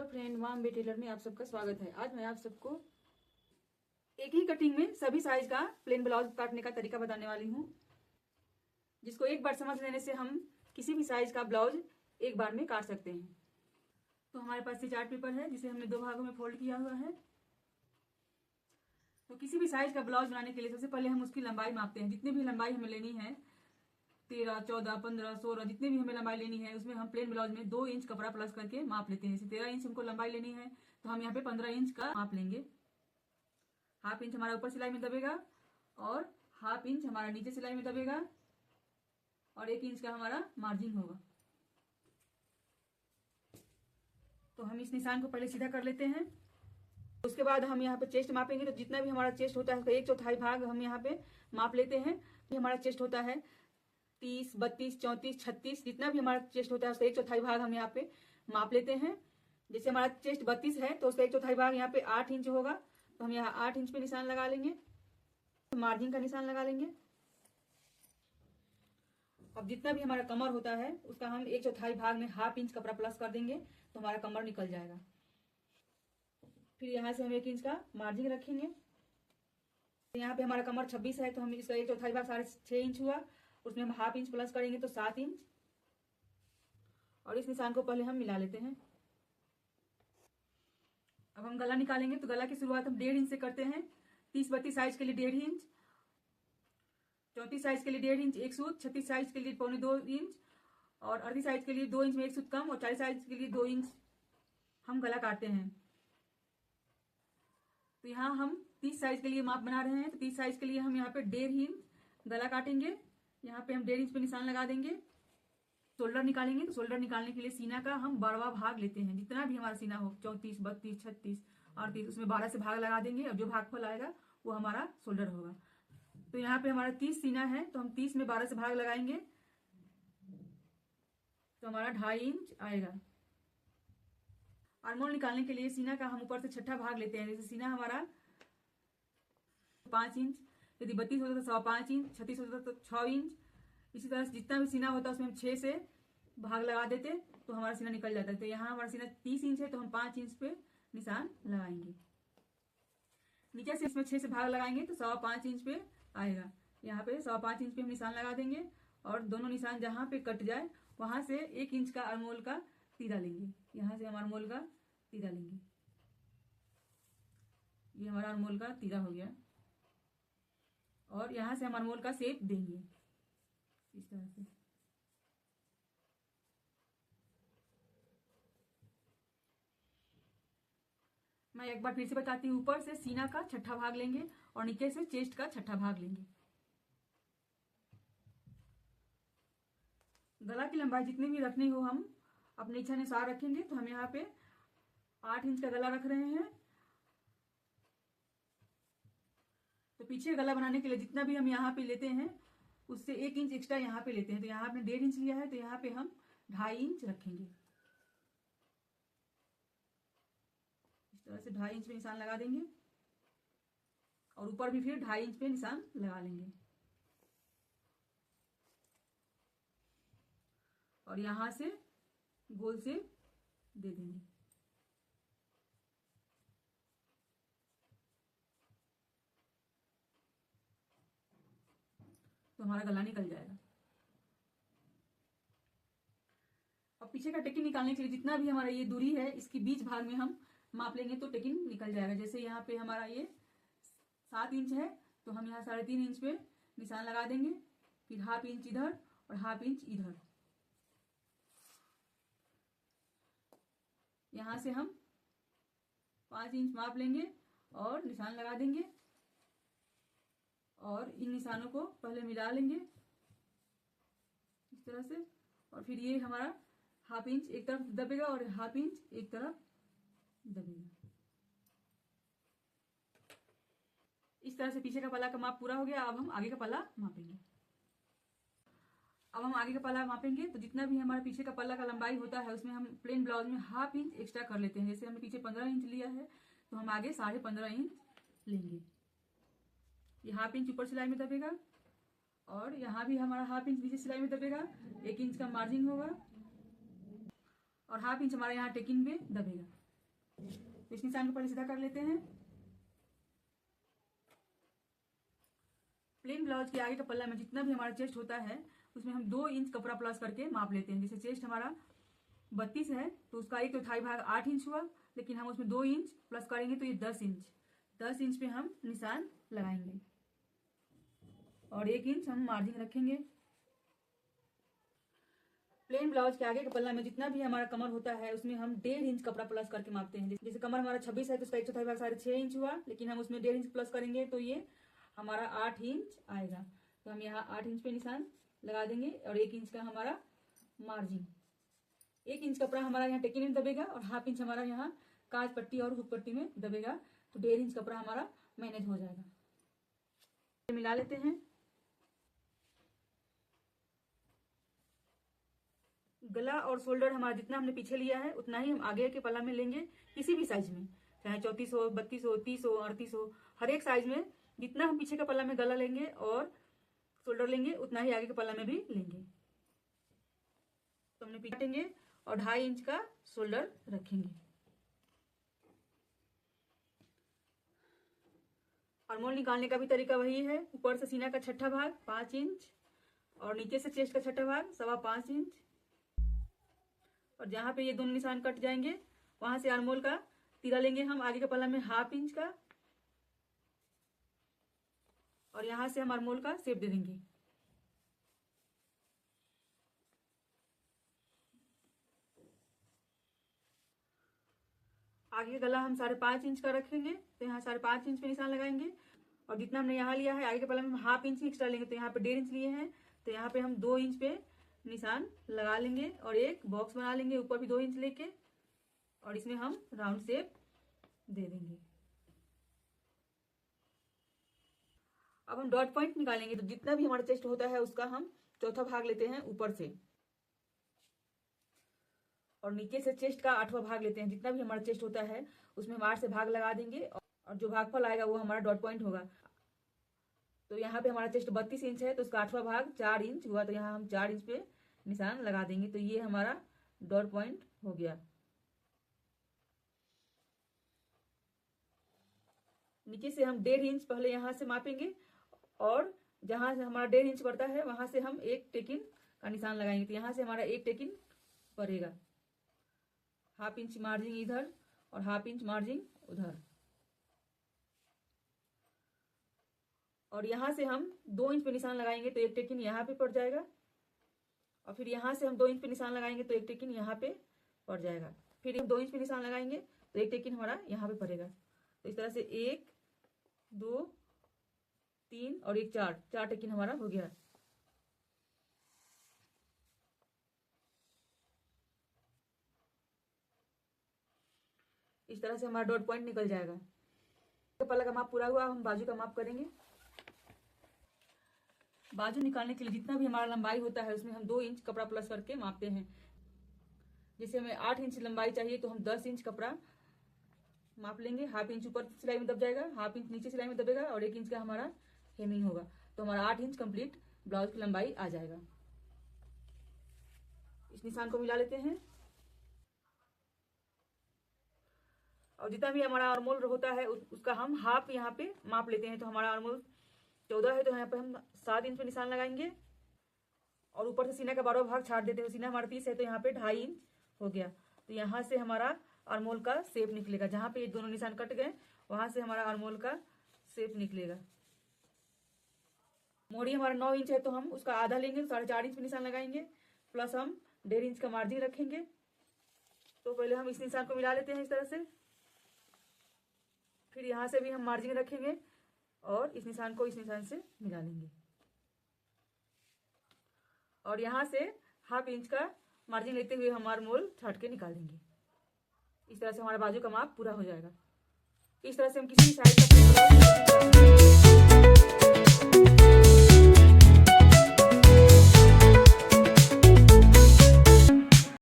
Friend, माम बे Taylor में आप सबका स्वागत है। आज मैं आप सबको एक ही कटिंग में सभी साइज का प्लेन ब्लाउज काटने का तरीका बताने वाली हूँ, जिसको एक बार समझ लेने से हम किसी भी साइज का ब्लाउज एक बार में काट सकते हैं। तो हमारे पास ये चार्ट पेपर है, जिसे हमने दो भागों में फोल्ड किया हुआ है। तो किसी भी साइज का ब्लाउज बनाने के लिए सबसे पहले हम उसकी लंबाई मापते हैं। जितनी भी लंबाई हमें लेनी है, 13, 14, 15, 16, जितनी भी हमें लंबाई लेनी है, उसमें हम प्लेन ब्लाउज में 2 इंच कपड़ा प्लस करके माप लेते हैं। जैसे 13 इंच हमको लंबाई लेनी है, तो हम यहाँ पे 15 इंच का माप लेंगे। हाफ इंच हमारा ऊपर सिलाई में दबेगा और हाफ इंच हमारा नीचे सिलाई में दबेगा और 1 इंच का हमारा मार्जिन होगा। तो हम इस निशान को पहले सीधा कर लेते हैं। उसके बाद हम यहाँ पे चेस्ट मापेंगे। तो जितना भी हमारा चेस्ट होता है उसका 1/4 भाग हम यहाँ पे माप लेते हैं। हमारा चेस्ट होता है 30, 32, 34, 36, जितना भी हमारा चेस्ट होता है उसका 1/4 भाग हम यहाँ पे माप लेते हैं। जैसे हमारा चेस्ट 32 है तो उसका 1/4 भाग यहाँ पे 8 इंच होगा, तो हम यहाँ 8 इंच पे निशान लगा लेंगे, तो मार्जिन का निशान लगा लेंगे। अब जितना भी हमारा कमर होता है उसका हम 1/4 भाग में हाफ इंच कपड़ा प्लस कर देंगे, तो हमारा कमर निकल जाएगा। फिर यहाँ से हम 1 इंच का मार्जिन रखेंगे। यहाँ पे हमारा कमर 26 है, तो हम इसका 1/4 भाग 6.5 इंच हुआ, उसमें हम हाफ इंच प्लस करेंगे तो 7 इंच। और इस निशान को पहले हम मिला लेते हैं। अब हम गला निकालेंगे। तो गला की शुरुआत हम 1.5 इंच से करते हैं। 30-32 साइज के लिए 1.5 इंच, 34 साइज के लिए 1.5 इंच एक सूत, 36 साइज के लिए 1.25 इंच और 38 साइज के लिए 2 इंच में एक सूत कम और 40 साइज के लिए 2 इंच हम गला काटते हैं। तो यहाँ हम 30 साइज के लिए माप बना रहे हैं, तो 30 साइज के लिए हम यहाँ पे 1.5 इंच गला काटेंगे। यहाँ पे हम 1.5 इंच पे निशान लगा देंगे। शोल्डर निकालेंगे। तो शोल्डर निकालने के लिए सीना का हम 12वां भाग लेते हैं। जितना भी हमारा सीना हो, 34, 32, 36, 38, उसमें 12 से भाग लगा देंगे और जो भागफल आएगा वो हमारा शोल्डर होगा। तो यहाँ पे हमारा 30 सीना है, तो हम 30 में 12 से भाग लगाएंगे, तो हमारा 2.5 इंच आएगा। आर्मोल निकालने के लिए सीना का हम ऊपर से 6ठा भाग लेते हैं। जैसे सीना हमारा 5 इंच, यदि 32 होता तो 5.25 इंच, 36 होता तो 6 इंच। इसी तरह से जितना भी सीना होता है उसमें हम 6 से भाग लगा देते तो हमारा सीना निकल जाता है। तो यहाँ हमारा सीना 30 इंच है, तो हम 5 इंच पे निशान लगाएंगे। नीचे से इसमें 6 से भाग लगाएंगे तो 5.25 इंच पे आएगा। यहाँ पे 5.25 इंच पे हम निशान लगा देंगे और दोनों निशान जहां पे कट जाए वहां से 1 इंच का अरमोल का तीरा लेंगे। यहाँ से हम अरमोल का तीरा लेंगे। ये हमारा अरमोल का तीरा हो गया और यहाँ से हम अरमोल का शेप देंगे इस तरह से। मैं एक बार फिर से बताती हूँ। ऊपर से सीना का 6ठा भाग लेंगे और नीचे से चेस्ट का 6ठा भाग लेंगे। गला की लंबाई जितनी भी रखनी हो हम अपनी इच्छा अनुसार रखेंगे। तो हम यहाँ पे 8 इंच का गला रख रहे हैं। तो पीछे गला बनाने के लिए जितना भी हम यहाँ पे लेते हैं उससे 1 इंच एक्स्ट्रा यहाँ पे लेते हैं। तो यहाँ आपने 1.5 इंच लिया है, तो यहाँ पे हम 2.5 इंच रखेंगे। इस तरह से 2.5 इंच पे निशान लगा देंगे और ऊपर भी फिर 2.5 इंच पे निशान लगा लेंगे और यहां से गोल से दे देंगे। तो हमारा गला निकल जाएगा। अब पीछे का टेकिन निकालने के लिए जितना भी हमारा ये दूरी है इसकी बीच भाग में हम माप लेंगे तो टेकिन निकल जाएगा। जैसे यहाँ पे हमारा ये 7 इंच है, तो हम यहाँ 3.5 इंच पे निशान लगा देंगे, फिर हाफ इंच इधर और हाफ इंच इधर। यहां से हम 5 इंच माप लेंगे और निशान लगा देंगे और इन निशानों को पहले मिला लेंगे इस तरह से। और फिर ये हमारा हाफ इंच एक तरफ दबेगा और हाफ इंच एक तरफ दबेगा। इस तरह से पीछे का पल्ला का माप पूरा हो गया। अब हम आगे का पल्ला मापेंगे। अब हम आगे का पल्ला मापेंगे। तो जितना भी हमारे पीछे का पल्ला का लंबाई होता है उसमें हम प्लेन ब्लाउज में हाफ इंच एक्स्ट्रा कर लेते हैं। जैसे हमने पीछे 15 इंच लिया है, तो हम आगे 15.5 इंच लेंगे। ये हाफ इंच ऊपर सिलाई में दबेगा और यहाँ भी हमारा हाफ इंच नीचे सिलाई में दबेगा। 1 इंच का मार्जिन होगा और हाफ इंच हमारा यहाँ टेकिंग पे दबेगा। तो इस निशान को पहले सीधा कर लेते हैं। प्लेन ब्लाउज के आगे का पल्ला में जितना भी हमारा चेस्ट होता है उसमें हम 2 इंच कपड़ा प्लस करके माप लेते हैं। जैसे चेस्ट हमारा 32 है तो उसका 1/4 भाग 8 इंच हुआ, लेकिन हम उसमें 2 इंच प्लस करेंगे तो ये 10 इंच पे हम निशान लगाएंगे और 1 इंच हम मार्जिन रखेंगे। प्लेन ब्लाउज के आगे के पल्ला में जितना भी हमारा कमर होता है उसमें हम 1.5 इंच कपड़ा प्लस करके मापते हैं। जैसे कमर हमारा 26 है तो उसका 1/4 भाग 6.5 इंच हुआ, लेकिन हम उसमें 1.5 इंच प्लस करेंगे तो ये हमारा 8 इंच आएगा। तो हम यहाँ 8 इंच पे निशान लगा देंगे और 1 इंच का हमारा मार्जिन। 1 इंच कपड़ा हमारा यहाँ टेकिन में दबेगा और हाफ इंच हमारा यहाँ काज पट्टी और हुक पट्टी में दबेगा, तो 1.5 इंच कपड़ा हमारा मैनेज हो जाएगा। मिला लेते हैं। गला और शोल्डर हमारा जितना हमने पीछे लिया है उतना ही हम आगे के पल्ला में लेंगे, किसी भी साइज में, चाहे 34 हो, 32 हो, 30 हो, 38 हो, हर एक साइज में जितना हम पीछे का पल्ला में गला लेंगे और शोल्डर लेंगे उतना ही आगे के पल्ला में भी लेंगे। तो हमने पीछे काटेंगे और 2.5 इंच का शोल्डर रखेंगे। आर्मोल निकालने का भी तरीका वही है। ऊपर से सीना का 6ठा भाग 5 इंच और नीचे से चेस्ट का 6ठा भाग 5.25 इंच, और जहां पे ये दोनों निशान कट जाएंगे वहां से आर्मोल का तीरा लेंगे हम आगे के पल्ला में 1/2 इंच का, और यहां से हम आर्मोल का शेप दे देंगे। आगे का गला हम 5.5 इंच का रखेंगे, तो यहाँ 5.5 इंच पे निशान लगाएंगे, और जितना हमने यहाँ लिया है आगे के पल्ला में हम 1/2 इंच एक्स्ट्रा लेंगे, तो यहाँ पे 1.5 इंच लिए हैं तो यहाँ पे हम 2 इंच पे निशान लगा लेंगे और एक बॉक्स बना लेंगे ऊपर भी 2 इंच लेके, और इसमें हम राउंड शेप दे देंगे। अब हम डॉट पॉइंट निकालेंगे, तो जितना भी हमारा चेस्ट होता है उसका हम 1/4 भाग लेते हैं ऊपर से, और नीचे से चेस्ट का 8वां भाग लेते हैं। जितना भी हमारा चेस्ट होता है उसमें हम 8 से भाग लगा देंगे और जो भागफल आएगा वो हमारा डॉट पॉइंट होगा। तो यहाँ पे हमारा चेस्ट 32 इंच है तो उसका 8वां भाग 4 इंच हुआ, तो यहाँ हम 4 इंच पे निशान लगा देंगे, तो ये हमारा डॉट पॉइंट हो गया। नीचे से हम 1.5 इंच पहले यहाँ से मापेंगे और जहां से हमारा 1.5 इंच पड़ता है वहां से हम 1 टेकिन का निशान लगाएंगे, तो यहाँ से हमारा 1 टेकिन पड़ेगा। 1/2 इंच मार्जिन इधर और 1/2 इंच मार्जिन उधर, और यहाँ से हम 2 इंच पे निशान लगाएंगे तो 1 टेकिन यहाँ पे पड़ जाएगा, और फिर यहाँ से हम 2 इंच पे निशान लगाएंगे तो 1 टेकिन यहाँ पे पड़ जाएगा। फिर हम 2 इंच पे निशान लगाएंगे तो 1 टेकिन हमारा यहाँ पे पड़ेगा। तो इस तरह से 1 2 3 और 1 4 टेकिन हमारा हो गया। इस तरह से हमारा डॉट पॉइंट निकल जाएगा। पल्ला का माप पूरा हुआ, हम बाजू का माप करेंगे। बाजू निकालने के लिए जितना भी हमारा लंबाई होता है उसमें हम 2 इंच कपड़ा प्लस करके मापते हैं। जैसे हमें 8 इंच लंबाई चाहिए तो हम 10 इंच कपड़ा माप लेंगे। 1/2 इंच ऊपर सिलाई में दब जाएगा, 1/2 इंच नीचे सिलाई में दबेगा और 1 इंच का हमारा हेमिंग होगा, तो हमारा 8 इंच कंप्लीट ब्लाउज की लंबाई आ जाएगा। इस निशान को मिला लेते हैं, और जितना भी हमारा आर्मोल होता है उसका हम हाफ यहाँ पे माप लेते हैं। तो हमारा आर्मोल 14 है तो यहाँ पे हम 7 इंच पे निशान लगाएंगे, और ऊपर से सीना का 12वां भाग छाड़ देते हैं। सीना हमारा 30 है तो यहाँ पे 2.5 इंच हो गया, तो यहाँ से हमारा आर्मोल का शेप निकलेगा। जहां पे ये दोनों निशान कट गए वहां से हमारा आर्मोल का शेप निकलेगा। मोड़ी हमारा 9 इंच है तो हम उसका आधा लेंगे, 4.5 इंच पे निशान लगाएंगे, प्लस हम 1.5 इंच का मार्जिन रखेंगे। तो पहले हम इस निशान को मिला लेते हैं इस तरह से, फिर यहाँ से भी हम मार्जिन रखेंगे और इस निशान को इस निशान से मिला लेंगे, और यहाँ से 1/2 इंच का मार्जिन लेते हुए हम आर्मोल छाट के निकाल देंगे। इस तरह से हमारा बाजू का माप पूरा हो जाएगा। इस तरह से हम किसी भी साइज का